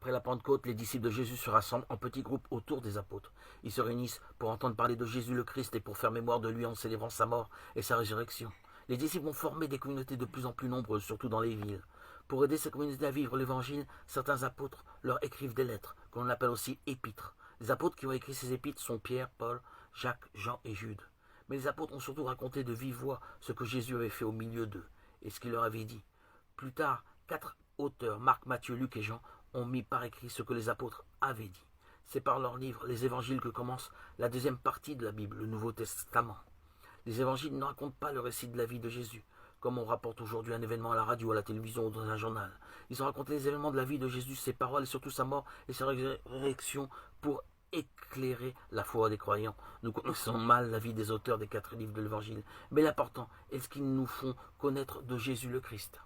Après la Pentecôte, les disciples de Jésus se rassemblent en petits groupes autour des apôtres. Ils se réunissent pour entendre parler de Jésus le Christ et pour faire mémoire de lui en célébrant sa mort et sa résurrection. Les disciples ont formé des communautés de plus en plus nombreuses, surtout dans les villes. Pour aider ces communautés à vivre l'évangile, certains apôtres leur écrivent des lettres, qu'on appelle aussi épîtres. Les apôtres qui ont écrit ces épîtres sont Pierre, Paul, Jacques, Jean et Jude. Mais les apôtres ont surtout raconté de vive voix ce que Jésus avait fait au milieu d'eux et ce qu'il leur avait dit. Plus tard, 4 auteurs, Marc, Matthieu, Luc et Jean, ont mis par écrit ce que les apôtres avaient dit. C'est par leurs livres, les évangiles, que commence la deuxième partie de la Bible, le Nouveau Testament. Les évangiles ne racontent pas le récit de la vie de Jésus, comme on rapporte aujourd'hui un événement à la radio, à la télévision ou dans un journal. Ils ont raconté les événements de la vie de Jésus, ses paroles et surtout sa mort et sa résurrection pour éclairer la foi des croyants. Nous connaissons mal la vie des auteurs des 4 livres de l'évangile, mais l'important est ce qu'ils nous font connaître de Jésus le Christ.